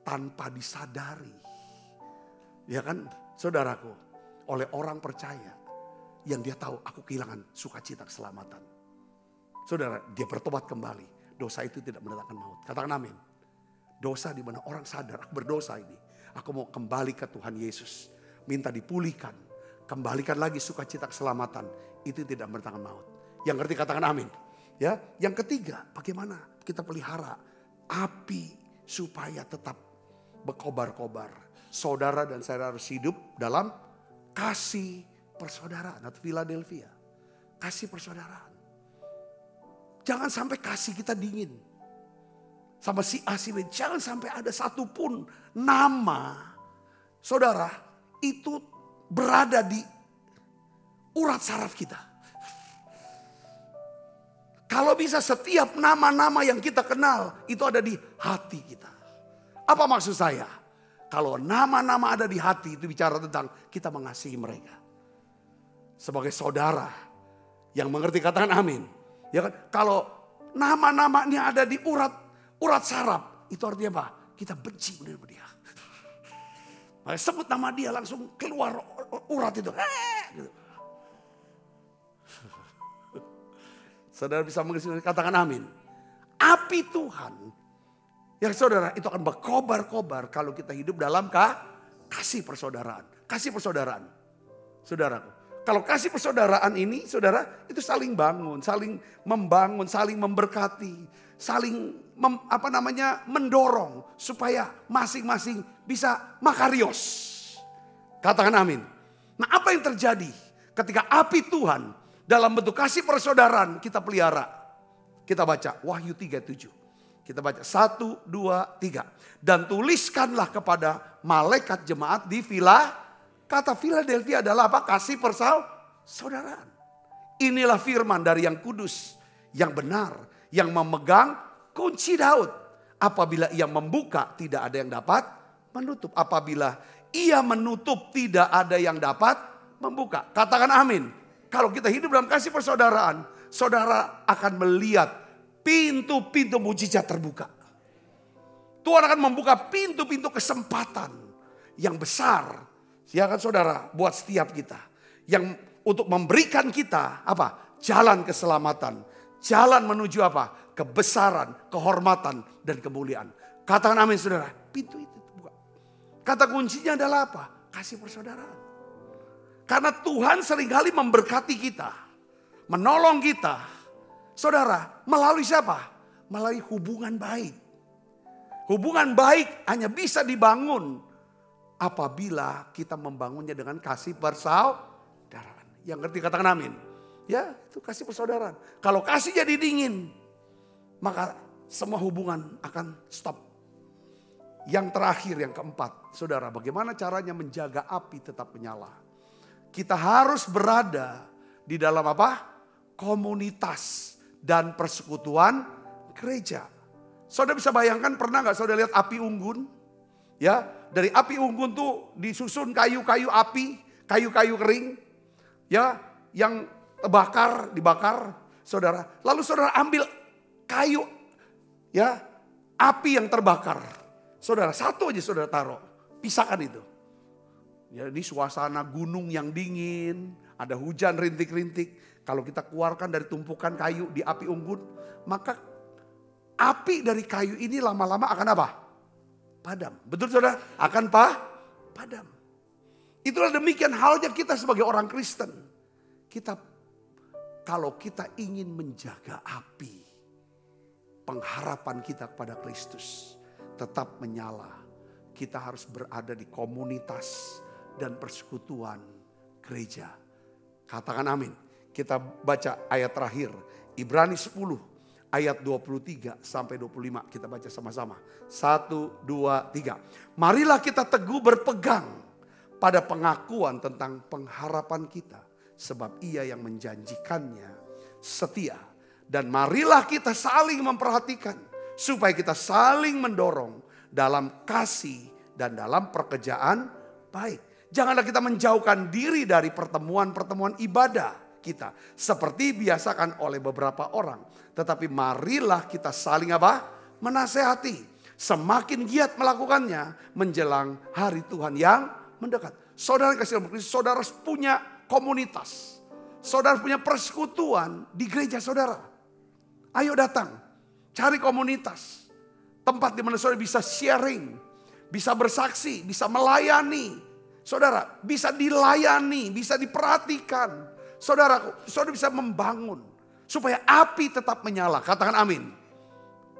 tanpa disadari. Ya kan, saudaraku, oleh orang percaya yang dia tahu aku kehilangan sukacita keselamatan. Saudara, dia bertobat kembali. Dosa itu tidak mendatangkan maut. Katakan amin. Dosa di mana orang sadar, aku berdosa ini. Aku mau kembali ke Tuhan Yesus. Minta dipulihkan. Kembalikan lagi sukacita keselamatan. Itu tidak mendatangkan maut. Yang ngerti katakan amin. Ya, yang ketiga, bagaimana kita pelihara api supaya tetap berkobar-kobar. Saudara dan saya harus hidup dalam kasih persaudaraan atau Philadelphia. Kasih persaudaraan. Jangan sampai kasih kita dingin. Sama si A, si B. Jangan sampai ada satupun nama saudara itu berada di urat saraf kita. Kalau bisa setiap nama-nama yang kita kenal itu ada di hati kita. Apa maksud saya? Kalau nama-nama ada di hati itu bicara tentang kita mengasihi mereka. Sebagai saudara yang mengerti katakan amin. Ya kan? Kalau nama-namanya ada di urat saraf, itu artinya apa? Kita benci dengan dia. Maka sebut nama dia langsung keluar urat itu. Gitu. Saudara bisa mengerti, katakan amin. Api Tuhan, yang saudara itu akan berkobar-kobar kalau kita hidup dalam kasih persaudaraan. Kasih persaudaraan. Saudaraku, kalau kasih persaudaraan ini, saudara, itu saling bangun, saling membangun, saling memberkati, saling mendorong supaya masing-masing bisa makarios. Katakan amin. Nah, apa yang terjadi ketika api Tuhan dalam bentuk kasih persaudaraan kita pelihara? Kita baca Wahyu 3:7. Kita baca 1, 2, 3. Dan tuliskanlah kepada malaikat jemaat di kata Philadelphia adalah apa? Kasih persaudaraan. Inilah firman dari yang kudus, yang benar, yang memegang kunci Daud. Apabila ia membuka, tidak ada yang dapat menutup. Apabila ia menutup, tidak ada yang dapat membuka. Katakan amin. Kalau kita hidup dalam kasih persaudaraan, saudara akan melihat pintu-pintu mujizat terbuka. Tuhan akan membuka pintu-pintu kesempatan yang besar. Ya kan saudara, buat setiap kita. Yang untuk memberikan kita apa? Jalan keselamatan. Jalan menuju apa? Kebesaran, kehormatan, dan kemuliaan. Katakan amin saudara. Pintu itu terbuka. Kata kuncinya adalah apa? Kasih persaudaraan. Karena Tuhan seringkali memberkati kita. Menolong kita. Saudara, melalui siapa? Melalui hubungan baik. Hubungan baik hanya bisa dibangun apabila kita membangunnya dengan kasih persaudaraan. Yang ngerti katakan amin. Ya, itu kasih persaudaraan. Kalau kasih jadi dingin, maka semua hubungan akan stop. Yang terakhir, yang keempat, saudara, bagaimana caranya menjaga api tetap menyala? Kita harus berada di dalam apa? Komunitas dan persekutuan gereja. Saudara bisa bayangkan, pernah gak saudara lihat api unggun? Ya, dari api unggun tuh disusun kayu-kayu api, kayu-kayu kering. Ya, yang dibakar, saudara. Lalu saudara ambil kayu, ya, api yang terbakar. Saudara, satu aja saudara taruh, pisahkan itu. Jadi suasana gunung yang dingin, ada hujan rintik-rintik. Kalau kita keluarkan dari tumpukan kayu di api unggun, maka api dari kayu ini lama-lama akan apa? Padam. Betul saudara? Akan padam. Itulah demikian halnya kita sebagai orang Kristen. Kalau kita ingin menjaga api pengharapan kita kepada Kristus tetap menyala, kita harus berada di komunitas dan persekutuan gereja. Katakan amin. Kita baca ayat terakhir, Ibrani 10 ayat 23 sampai 25. Kita baca sama-sama. 1, 2, 3. Marilah kita teguh berpegang pada pengakuan tentang pengharapan kita. Sebab ia yang menjanjikannya setia Dan marilah kita saling memperhatikan. Supaya kita saling mendorong dalam kasih dan dalam pekerjaan baik. Janganlah kita menjauhkan diri dari pertemuan-pertemuan ibadah kita. Seperti biasakan oleh beberapa orang. Tetapi marilah kita saling apa? Menasehati. Semakin giat melakukannya menjelang hari Tuhan yang mendekat. Saudara kasih dalam Kristus, saudara punya komunitas. Saudara punya persekutuan di gereja saudara. Ayo datang, cari komunitas. Tempat di mana saudara bisa sharing, bisa bersaksi, bisa melayani. Saudara bisa dilayani, bisa diperhatikan. Saudara bisa membangun supaya api tetap menyala. Katakan amin.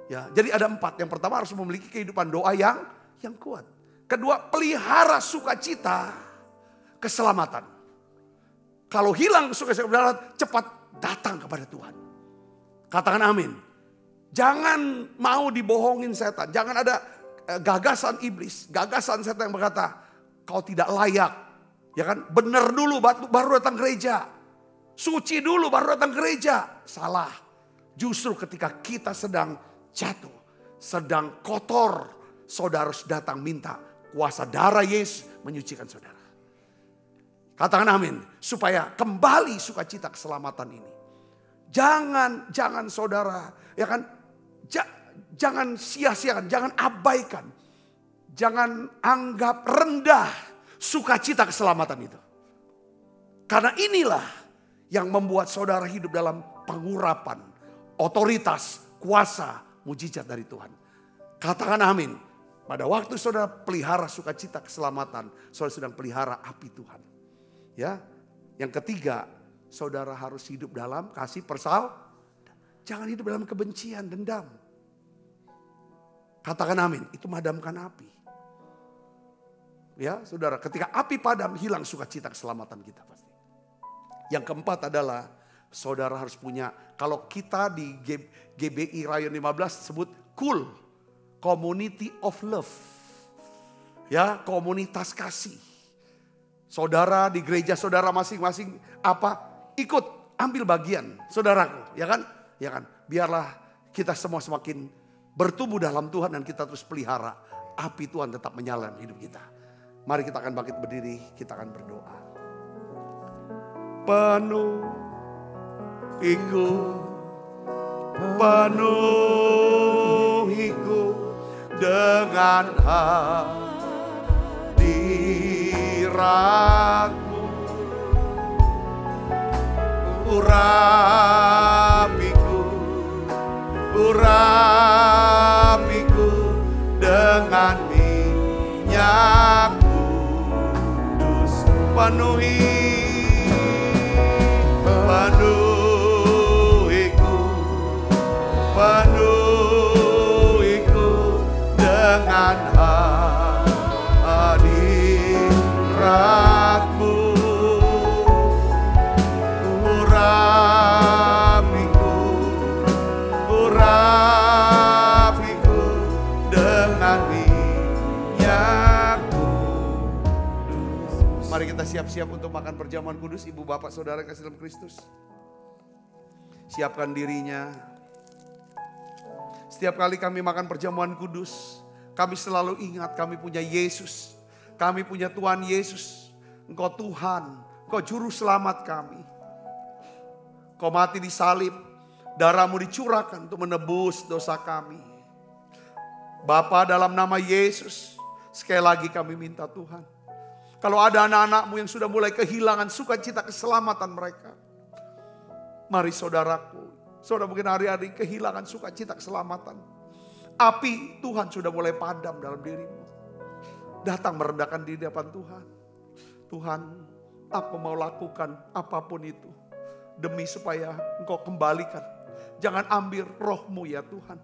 Ya, jadi ada 4. Yang pertama harus memiliki kehidupan doa yang kuat. Kedua, pelihara sukacita keselamatan. Kalau hilang sukacita, cepat datang kepada Tuhan. Katakan amin. Jangan mau dibohongin setan. Jangan ada gagasan iblis, gagasan setan yang berkata, kau tidak layak. Ya kan? Benar dulu baru datang gereja. Suci dulu baru datang gereja. Salah. Justru ketika kita sedang jatuh, sedang kotor, saudara harus datang minta kuasa darah Yesus menyucikan saudara. Katakan amin. Supaya kembali sukacita keselamatan ini. Jangan saudara, ya kan? Jangan sia-siakan, jangan abaikan. Jangan anggap rendah sukacita keselamatan itu. Karena inilah yang membuat saudara hidup dalam pengurapan, otoritas, kuasa, mujizat dari Tuhan. Katakan amin. Pada waktu saudara pelihara sukacita keselamatan, saudara sedang pelihara api Tuhan. Ya. Yang ketiga, saudara harus hidup dalam kasih Jangan hidup dalam kebencian, dendam. Katakan amin, itu madamkan api. Ya, saudara, ketika api padam, hilang sukacita keselamatan kita pasti. Yang keempat adalah saudara harus punya, kalau kita di GBI Rayon 15 sebut cool, community of love. Ya, komunitas kasih. Saudara di gereja saudara masing-masing ikut ambil bagian, saudaraku, ya kan? Ya kan? Biarlah kita semua semakin bertumbuh dalam Tuhan dan kita terus pelihara api Tuhan tetap menyala dalam hidup kita. Mari kita akan bangkit berdiri, kita akan berdoa. Penuhiku dengan hadiratmu, urapiku dengan minyak kudus. Penuhiku dengan hadiratmu, urapiku dengan minyak kudus. Mari kita siap-siap untuk makan perjamuan kudus. Ibu bapak saudara kasih dalam Kristus, siapkan dirinya. Setiap kali kami makan perjamuan kudus, kami selalu ingat kami punya Yesus. Kami punya Tuhan Yesus. Engkau Tuhan, Engkau juru selamat kami. Kau mati di salib, darahmu dicurahkan untuk menebus dosa kami. Bapa, dalam nama Yesus, sekali lagi kami minta Tuhan. Kalau ada anak-anakmu yang sudah mulai kehilangan sukacita keselamatan mereka, mari saudaraku, saudara mungkin hari-hari kehilangan sukacita keselamatan. Api Tuhan sudah mulai padam dalam dirimu. Datang merendahkan diri di depan Tuhan. Tuhan, aku mau lakukan apapun itu demi supaya Engkau kembalikan. Jangan ambil rohmu ya Tuhan.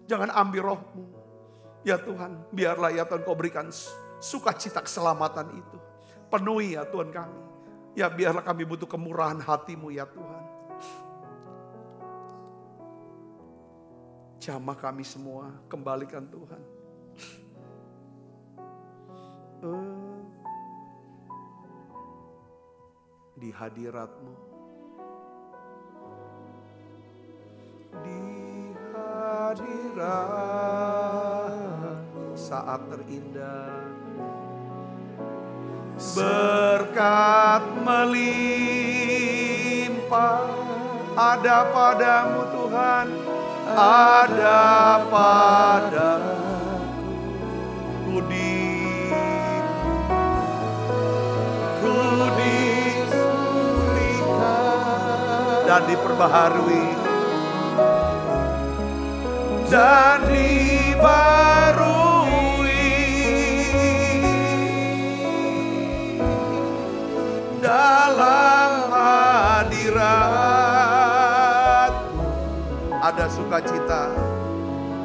Jangan ambil rohmu. Ya Tuhan, biarlah ya Tuhan Kau berikan sukacita keselamatan itu. Penuhi ya Tuhan kami. Ya biarlah kami butuh kemurahan hati-Mu ya Tuhan. Jamah kami semua, kembalikan Tuhan. Di hadirat-Mu. di hadirat saat terindah. Berkat melimpah ada padamu Tuhan, ada padaku dipulihkan dan diperbaharui dan dibarui dalam hadirat-Mu. Ada sukacita,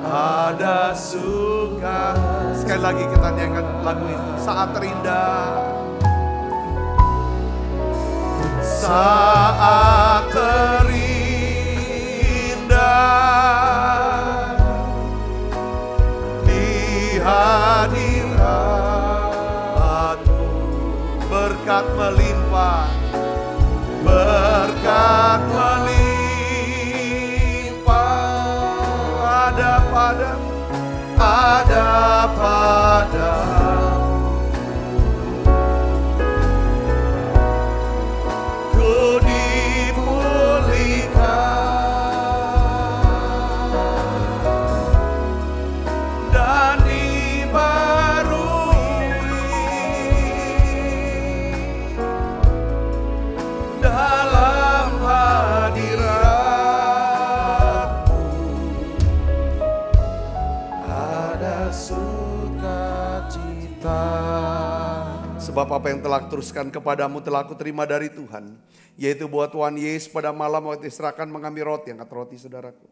ada suka. Sekali lagi kita nyanyikan lagu itu. Saat terindah, saat terindah di hadirat-Mu. Berkat melimpah, berkat melimpah ada padamu, ada padamu. Ku dipulihkan dan dibarui dalam hadirat-Mu. Ada sukacita. Sebab apa yang telah teruskan kepadamu telah aku terima dari Tuhan, yaitu bahwa Tuhan Yesus pada malam waktu diserahkan mengambil roti, angkat roti saudaraku.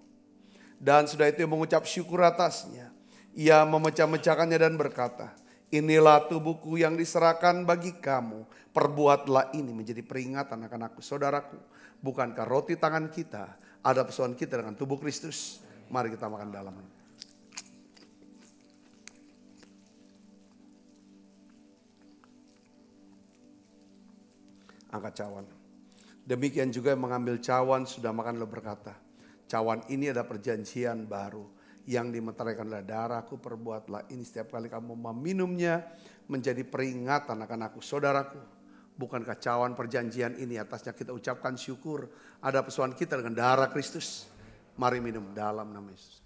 Dan sudah itu mengucap syukur atasnya, ia memecah-mecahkannya dan berkata, inilah tubuhku yang diserahkan bagi kamu, perbuatlah ini menjadi peringatan akan aku. Saudaraku, bukankah roti tangan kita ada persoalan kita dengan tubuh Kristus? Mari kita makan dalam. Angkat cawan. Demikian juga yang mengambil cawan sudah makan lalu berkata, cawan ini ada perjanjian baru yang dimeteraikan oleh darahku, perbuatlah ini setiap kali kamu meminumnya menjadi peringatan akan aku. Saudaraku, bukankah cawan perjanjian ini atasnya kita ucapkan syukur, ada persoalan kita dengan darah Kristus. Mari minum dalam nama Yesus.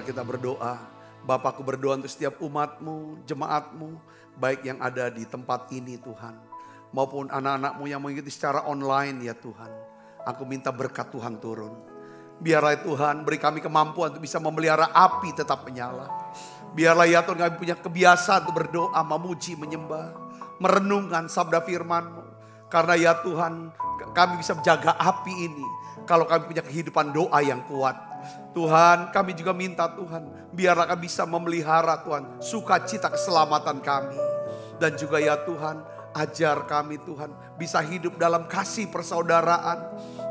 Kita berdoa, Bapakku berdoa untuk setiap umatmu, jemaatmu, baik yang ada di tempat ini Tuhan, maupun anak-anakmu yang mengikuti secara online ya Tuhan. Aku minta berkat Tuhan turun. Biarlah Tuhan beri kami kemampuan untuk bisa memelihara api tetap menyala. Biarlah ya Tuhan kami punya kebiasaan untuk berdoa, memuji, menyembah, merenungkan sabda firman-Mu. Karena ya Tuhan kami bisa menjaga api ini kalau kami punya kehidupan doa yang kuat. Tuhan, kami juga minta Tuhan, biarlah kami bisa memelihara Tuhan sukacita keselamatan kami. Dan juga ya Tuhan, ajar kami Tuhan bisa hidup dalam kasih persaudaraan.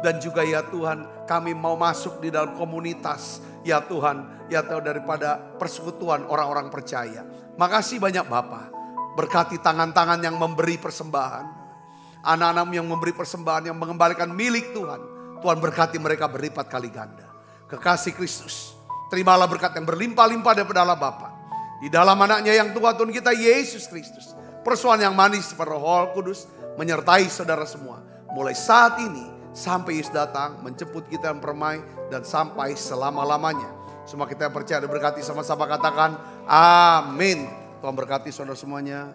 Dan juga ya Tuhan, kami mau masuk di dalam komunitas ya Tuhan daripada persekutuan orang-orang percaya. Makasih banyak Bapa, berkati tangan-tangan yang memberi persembahan, anak-anakmu yang memberi persembahan, yang mengembalikan milik Tuhan. Tuhan berkati mereka berlipat kali ganda. Kekasih Kristus Terimalah berkat yang berlimpah-limpah daripada Allah Bapa. Di dalam anaknya yang Tuhan kita Yesus Kristus. Persoalan yang manis pada Roh Kudus menyertai saudara semua. Mulai saat ini sampai Yesus datang menjemput kita yang permai dan sampai selama-lamanya. Semua kita yang percaya diberkati sama-sama katakan amin. Tuhan berkati saudara semuanya.